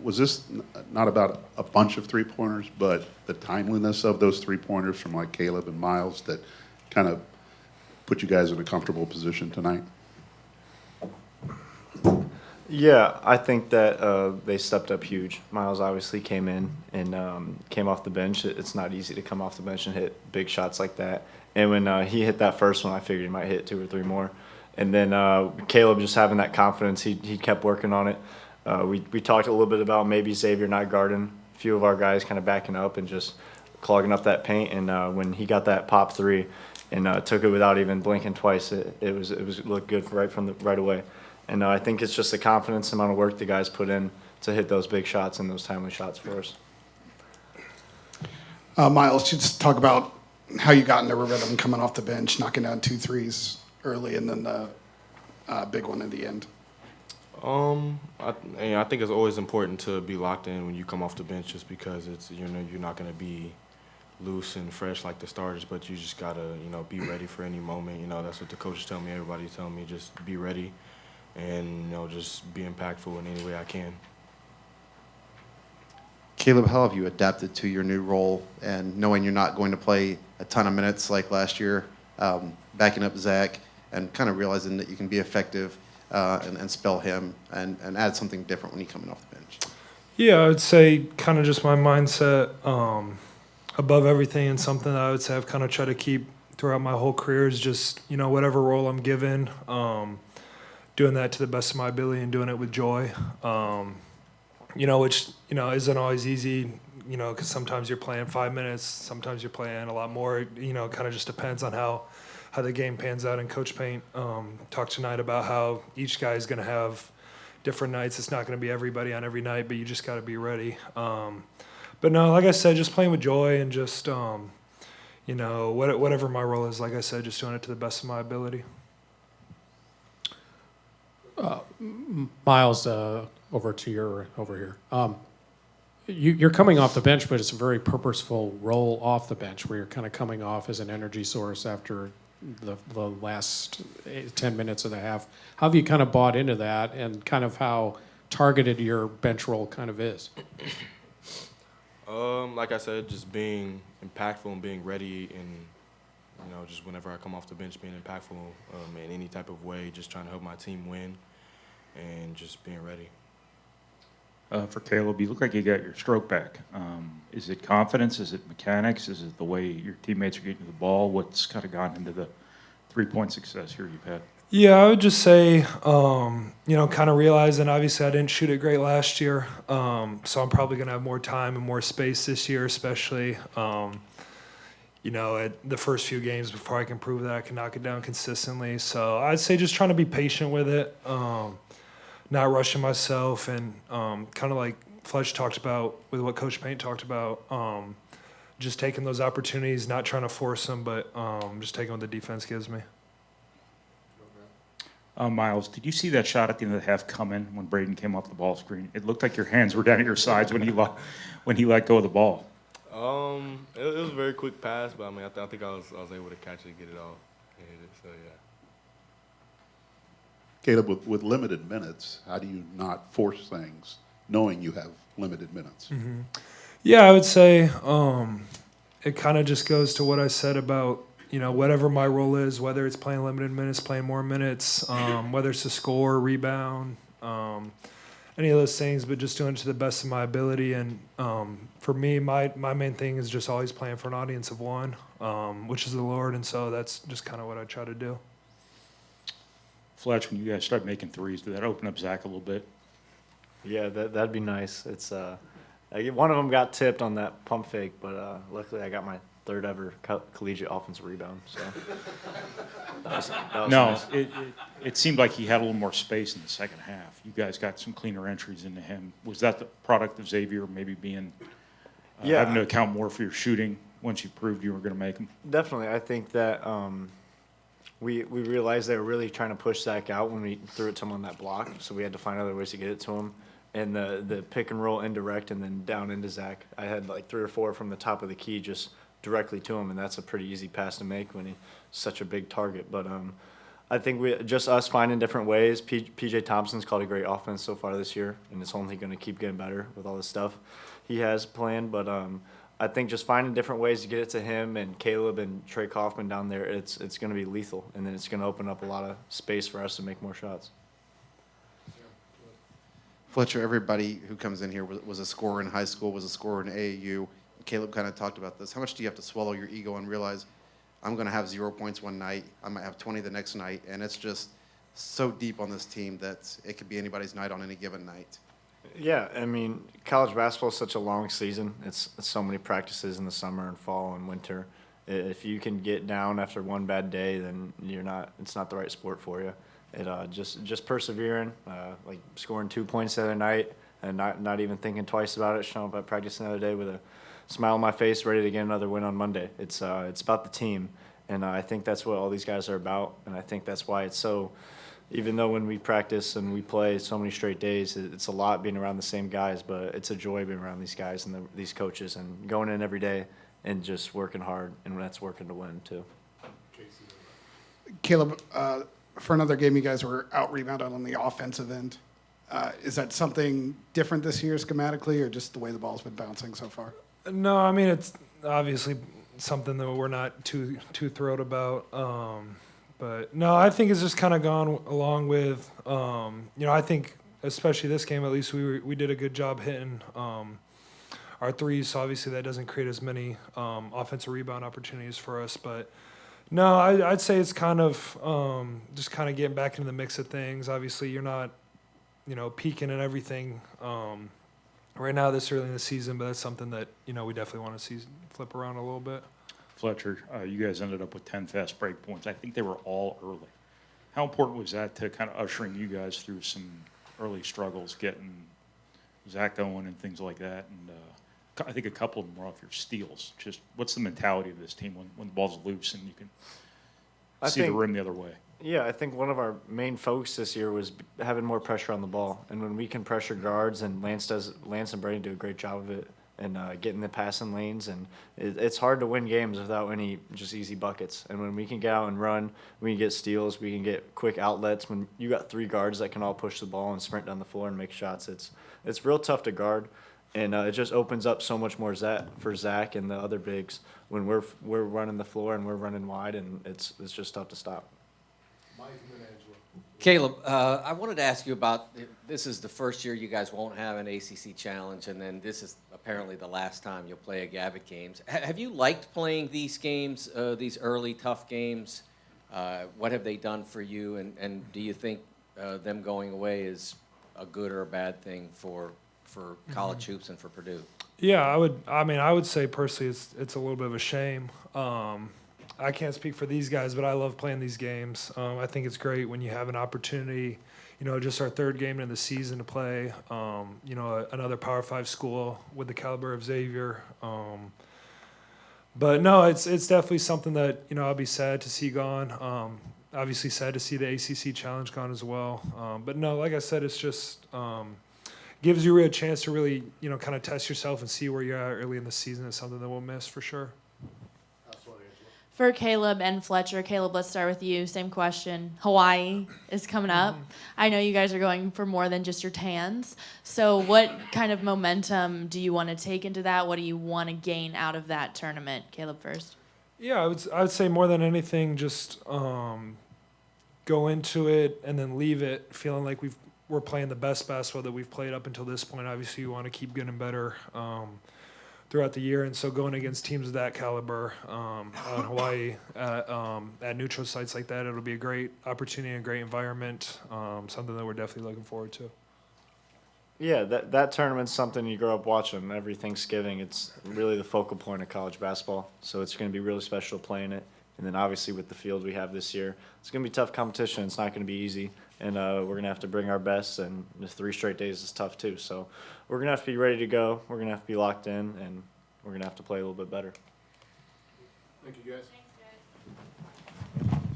Was this not about a bunch of three-pointers, but the timeliness of those three-pointers from like Caleb and Miles that kind of put you guys in a comfortable position tonight? Yeah, I think that they stepped up huge. Miles obviously came in and came off the bench. It's not easy to come off the bench and hit big shots like that. And when he hit that first one, I figured he might hit 2 or 3 more. And then Caleb just having that confidence, he kept working on it. We talked a little bit about maybe Xaiver not guarding a few of our guys, kind of backing up and just clogging up that paint. And when he got that pop three and took it without even blinking twice, it looked good right away. And I think it's just the confidence, amount of work the guys put in to hit those big shots and those timely shots for us. Miles, just talk about how you got into a rhythm coming off the bench, knocking down 2 threes early, and then the big one at the end. I think it's always important to be locked in when you come off the bench, just because it's you're not going to be loose and fresh like the starters, but you just gotta be ready for any moment. That's what the coaches tell me. Everybody's telling me just be ready. And just be impactful in any way I can. Caleb, how have you adapted to your new role and knowing you're not going to play a ton of minutes like last year, backing up Zach and kind of realizing that you can be effective and spell him and add something different when you're coming off the bench? Yeah, I would say kind of just my mindset above everything, and something that I would say I've kind of tried to keep throughout my whole career is just, whatever role I'm given, doing that to the best of my ability and doing it with joy, which, isn't always easy, because sometimes you're playing 5 minutes, sometimes you're playing a lot more. Kind of just depends on how the game pans out. And Coach Paint talked tonight about how each guy is going to have different nights. It's not going to be everybody on every night, but you just got to be ready. But no, like I said, just playing with joy and just, whatever my role is, like I said, just doing it to the best of my ability. Miles, over here. You're coming off the bench, but it's a very purposeful role off the bench where you're kind of coming off as an energy source after the last 10 minutes of the half. How have you kind of bought into that, and kind of how targeted your bench role kind of is? Like I said, just being impactful and being ready, and just whenever I come off the bench, being impactful in any type of way, just trying to help my team win, and just being ready. For Caleb, you look like you got your stroke back. Is it confidence? Is it mechanics? Is it the way your teammates are getting the ball? What's kind of gone into the three-point success here you've had? Yeah, I would just say, kind of realizing obviously I didn't shoot it great last year, so I'm probably going to have more time and more space this year, especially, at the first few games before I can prove that I can knock it down consistently. So I'd say just trying to be patient with it, not rushing myself, and kind of like Fletch talked about with what Coach Paint talked about, just taking those opportunities, not trying to force them, but just taking what the defense gives me. Miles, did you see that shot at the end of the half come in when Braden came off the ball screen? It looked like your hands were down at your sides when he let go of the ball. It was a very quick pass, but I think I was able to catch it and get it off and hit it. So yeah. Caleb, with limited minutes, how do you not force things knowing you have limited minutes? Mm-hmm. Yeah, I would say it kind of just goes to what I said about, whatever my role is, whether it's playing limited minutes, playing more minutes, whether it's to score, rebound, any of those things, but just doing it to the best of my ability. And for me, my main thing is just always playing for an audience of one, which is the Lord, and so that's just kind of what I try to do. Fletch, when you guys start making threes, did that open up Zach a little bit? Yeah, that'd be nice. It's one of them got tipped on that pump fake, but luckily I got my third ever collegiate offensive rebound. So that was No, nice. it seemed like he had a little more space in the second half. You guys got some cleaner entries into him. Was that the product of Xaiver maybe being having to account more for your shooting once you proved you were going to make them? Definitely. I think that we realized they were really trying to push Zach out when we threw it to him on that block, so we had to find other ways to get it to him. And the pick and roll indirect and then down into Zach, I had like 3 or 4 from the top of the key just directly to him, and that's a pretty easy pass to make when he's such a big target. But I think just us finding different ways. PJ Thompson's called a great offense so far this year, and it's only going to keep getting better with all the stuff he has planned. But I think just finding different ways to get it to him and Caleb and Trey Kaufman down there, it's going to be lethal, and then it's going to open up a lot of space for us to make more shots. Fletcher, everybody who comes in here was a scorer in high school, was a scorer in AAU. Caleb kind of talked about this. How much do you have to swallow your ego and realize I'm going to have 0 points one night, I might have 20 the next night, and it's just so deep on this team that it could be anybody's night on any given night? Yeah, I mean, college basketball is such a long season. It's so many practices in the summer and fall and winter. If you can get down after one bad day, then it's not the right sport for you. It just persevering, like scoring 2 points the other night and not even thinking twice about it. Showing up at practice the other day with a smile on my face, ready to get another win on Monday. It's about the team, and I think that's what all these guys are about. And I think that's why it's so. Even though when we practice and we play so many straight days, it's a lot being around the same guys, but it's a joy being around these guys and these coaches and going in every day and just working hard, and that's working to win too. Caleb, for another game, you guys were out-rebounded on the offensive end. Is that something different this year schematically, or just the way the ball's been bouncing so far? No, I mean, it's obviously something that we're not too thrilled about. But no, I think it's just kind of gone along with, I think especially this game, at least we did a good job hitting our threes. So obviously that doesn't create as many offensive rebound opportunities for us. But no, I'd say it's kind of just kind of getting back into the mix of things. Obviously you're not, peaking and everything right now this early in the season, but that's something that, we definitely want to see flip around a little bit. Fletcher, you guys ended up with 10 fast break points. I think they were all early. How important was that to kind of ushering you guys through some early struggles, getting Zach going and things like that? And I think a couple of them were off your steals. Just what's the mentality of this team when the ball's loose and you can see the rim the other way? Yeah, I think one of our main focus this year was having more pressure on the ball. And when we can pressure guards, and Lance and Brady do a great job of it, and getting the passing lanes, and it's hard to win games without any just easy buckets. And when we can get out and run, we can get steals, we can get quick outlets. When you got three guards that can all push the ball and sprint down the floor and make shots, it's real tough to guard, and it just opens up so much more for Zach and the other bigs when we're running the floor and we're running wide, and it's just tough to stop. Caleb, I wanted to ask you about, this is the first year you guys won't have an ACC challenge, and then this is apparently the last time you'll play a Gavitt games. Have you liked playing these games, these early tough games? What have they done for you, and do you think them going away is a good or a bad thing for college hoops and for Purdue? Yeah, I would say personally it's a little bit of a shame. I can't speak for these guys, but I love playing these games. I think it's great when you have an opportunity, just our third game in the season to play, another Power 5 school with the caliber of Xaiver. But no, it's definitely something that, I'll be sad to see gone. Obviously sad to see the ACC challenge gone as well. But no, like I said, it's just gives you a chance to really, kind of test yourself and see where you're at early in the season. Is something that we'll miss for sure. For Caleb and Fletcher, Caleb, let's start with you. Same question. Hawaii is coming up. I know you guys are going for more than just your tans. So what kind of momentum do you want to take into that? What do you want to gain out of that tournament? Caleb first. Yeah, I would say more than anything, just go into it and then leave it feeling like we're playing the best basketball that we've played up until this point. Obviously, you want to keep getting better throughout the year, and so going against teams of that caliber out in Hawaii at neutral sites like that, it'll be a great opportunity, a great environment, something that we're definitely looking forward to. Yeah, that tournament's something you grow up watching every Thanksgiving. It's really the focal point of college basketball, so it's going to be really special playing it. And then obviously with the field we have this year, it's going to be tough competition. It's not going to be easy, and we're going to have to bring our best, and the 3 straight days is tough too. So we're going to have to be ready to go. We're going to have to be locked in, and we're going to have to play a little bit better. Thank you, guys.